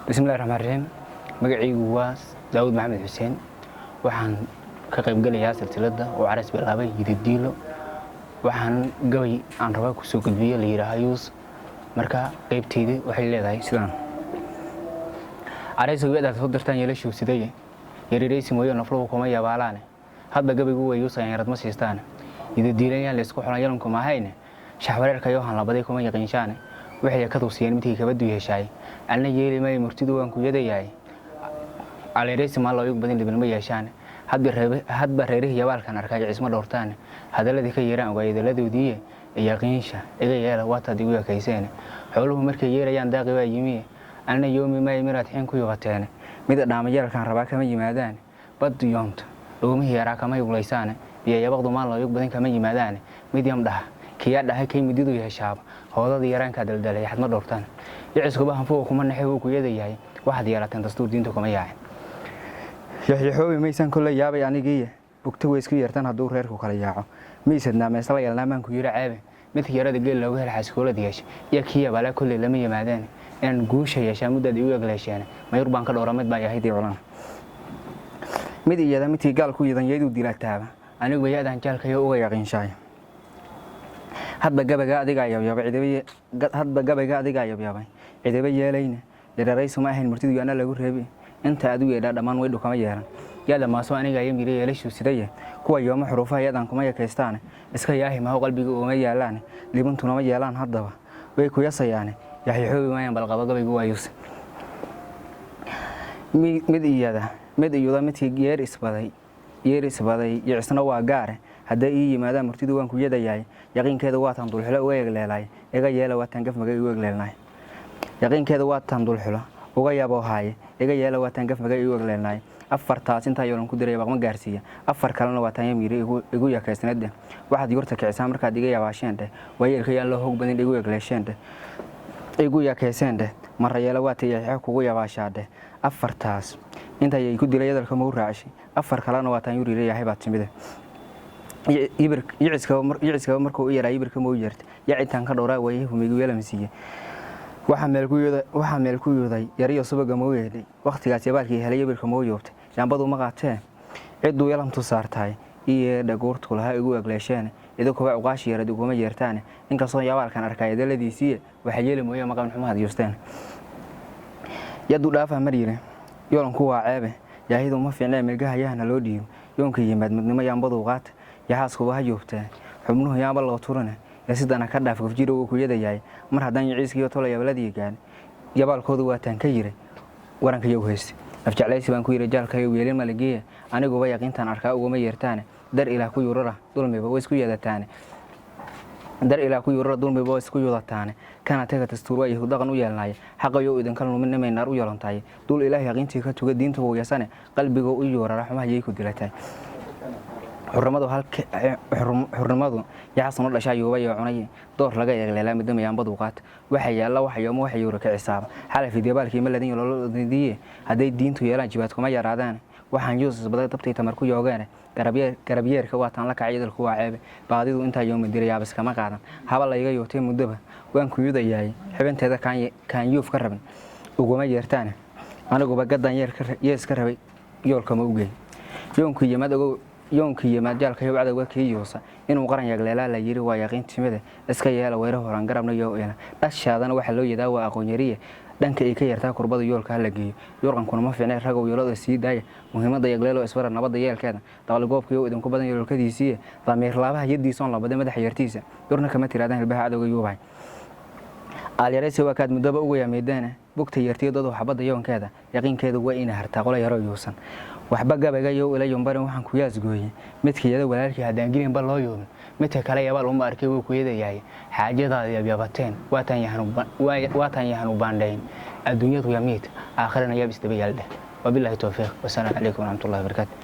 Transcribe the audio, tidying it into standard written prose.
بسم الله الرحمن الرحيم مقعي واس داود محمد حسين waxaan ka qayb galayaa silsilada oo caras bilaabay yidiilo waxaan gabay aan rabaa ku soo gudbiyo la yiraahdo marka qaybteedii waxay leedahay sidaan caras weeyada soo dirtaan yeelashu sidee yareeyay mooyo nafro kuma yabaalaan hadda gabaygu way u saayirad ma siistaan yidiilayaan la isku xunayaan kuma hayne shaxwareerka yohan labaday kuma yaqiinshaan waxay ka toosiyeen midkii kabadu yeeshay anna yeelimay murtidu waan ku yadayahay aleeraysi ma loo yog badan dibna ma yeeshaan hadba reerihii yabaalkan arkay cisma dhortaan hadaladii ka yeeraan waayadaladoodii yaqiinsha iga yeela waata digu yakayseen xooluhu markay yeerayaan daaqi waa yimi anna yoomi ma yimiraad xin ku yoqateen mid dhaamayalkan rabaa kama yimaadaan bad yoonta dhoomihi yaraa kama yuglaysaan iyo yabaqdu ma loo yog badan kama yimaadaan mid yam dhaha kiya dhahay kay mididu yeeshaab hoodada yaraanka daldalay xadma dhortaan iciskuba hanfoo kuma naxay uu ku yeedayahay waxaad yeelateen dastuur diinta kuma yaacay yaxyaxoobi maysan kulay yaabay anigii bugta way isku yeertan haduu reerku kala yaaco miisadna meesla yeelnaamaan ku yiri caabe mid yarada geel looga hel xaskoolad yeeshay iyo kiya bala kulay lama yimaadeen in guusha yeeshaa mudada igu egleesheen mayr baan ka dhowra mid baa yahay diiwlan mid iyada midkii gaal ku yidan yeedu dilataaba anigu yaadan jaalkayo uga yaqiinshay hadba gabayga adiga yaabay ciidaba yeelayna dheeraysuma ma ahayn murtidu yana lagu reebay inta adu yeedha dhamaan way dhukama yeelan yaada maaso aniga ay miray yeelashu sidaya kuwa yooma xuruufaha yadan kuma yakeystaan iska yaahi ma qalbiga oo ma yaalaan libantuna ma yeelaan hadaba way ku yasayaan yaxyaxoobi ma bal qaba gabaygu waayus mid iyada midkii geer isbaday yeerisna waa gaar hadda ii yimaada murtidu waan ku yeedayahay yaqiinkeeda waa tan dulxilo uga yeegleelay iga yeela waa tan gaf magay uga yeegleelnay yaqiinkeeda waa tan dulxilo uga yabo haye iga yeela waa tan gaf magay uga yeegleelnay afartaas inta yoolon ku diray baqma gaarsiya afar kalena waa tan yamiray igu yakeysnade waxaad yurta kicisa markaad iga yabaasheente wayeelka yaan loo hog badan igu yeegleesheente igu yakeysende mar yeela waa tan yaxya kugu yabaashaade afartaas inta ay ku dilay dalka ma u raacay afar kalena waa tan yuriray yahay baad timide yiciska markuu u yaray ibirka ma u yeertay yacitaan ka dhowraa way humigu yeelamsiye waxa meel ku yooday yariyo subaga ma u yeeday waqtigaas yabaalkii helay ibirka ma u yoobtay jaambadu ma qaateen ciduu yeelamtu saartay iyo dhagoortu laha igu egleesheen idinku waa uqaashi yarad ugu ma yeertaan inkastoo yabaalkan arkay daladiisii waxa yeelay mooyo maqan xumaad yoosteen yadu dhaafa mariyay yoolku waa ceebe yaahidu ma fiicnaa milgahayahna loo dhiibo yoonka yimaad midnimo yaambadu qaat yaxaasku waa joogtaa xubnuhu yaamba loo turana sidana ka dhaaf gofjiro uu ku yeedayahay mar hadan ciiskiyo tolo yabaladii gaan yabaalkoodu waa tan ka yiri waranka yow heystay afjaclaysi baan ku yiri jaalka yow yeelin malageeya anigu ba yaqiintan arkaa ugu ma yeertaan dar ilaa ku yurara dulmiba way isku yeedataan kana taga dastuur way dhaqan u yeelnay xaqayo idan kala lumin nar u yeelantaay dul ilaahi yaqiintii ka tuga diinta uu yasane qalbiga u yurara xumahay ku dilatay xurmadu yaxsan dhashay oo way cunay door laga yeelay midnimo yaambadu qaat waxa yaala waxa yuro ka xisaab xalafii dibaalkii ma ladin loo diiday haday diintu yeelan jibaad kuma yaraadaan waxaan yuusuf baday tabtay tamar ku yoogaan garabyeerka waa tan la kacay dalku waa ceeb baadidu inta yoom diray yaabas kama qaadan haba la iga yootay mudaba waan ku yudayahay xibinteeda kan yuuf ka raban ugu ma yeertaan anigu ba gadan yeeska rabay yoolka ma ugeey yoonku yimaad jaalka yow cadawga kiyoosa inuu qaran yagleelaa la yiri waa yaqiin timide iska yeela weerar horan garabna yoona dhashaadana waxa loo yeedaa waa aqoon yariye dhanka ay ka yartaa kurbada yoolka la geeyo yoorqankuna ma fiicnay ragow yoolada sii daaya muhiimada yagleelo iswara nabada yeelkeeda daqal goobka yow idin ku badan yoolkadiisii damiir laabaha yadiisoon labada madax yartiisa yoorna kama tiraadaan ilbaha cadawga yoobay aalyareysay waa kaad mudaba ugu yameedana bugta yartiyadooda xabada yoonkeeda yaqiinkeedu waa in hartaa qola yaro yuusan waxba gabayga yow ila yombarin waxaan ku yaasgooyay midkiyada walaalkii hadaan gelin bal loo yoomin midka kale yabaal uma arkay uu ku yeedayahay xaajadaada yabateen waa tan yahan u baandhayn adduunyadu yamiid aakhirana yaab isdaba yaaldhe wabillahi tawfiiq wa salaamu calaykum wa rahmatullahi wa barakaatuh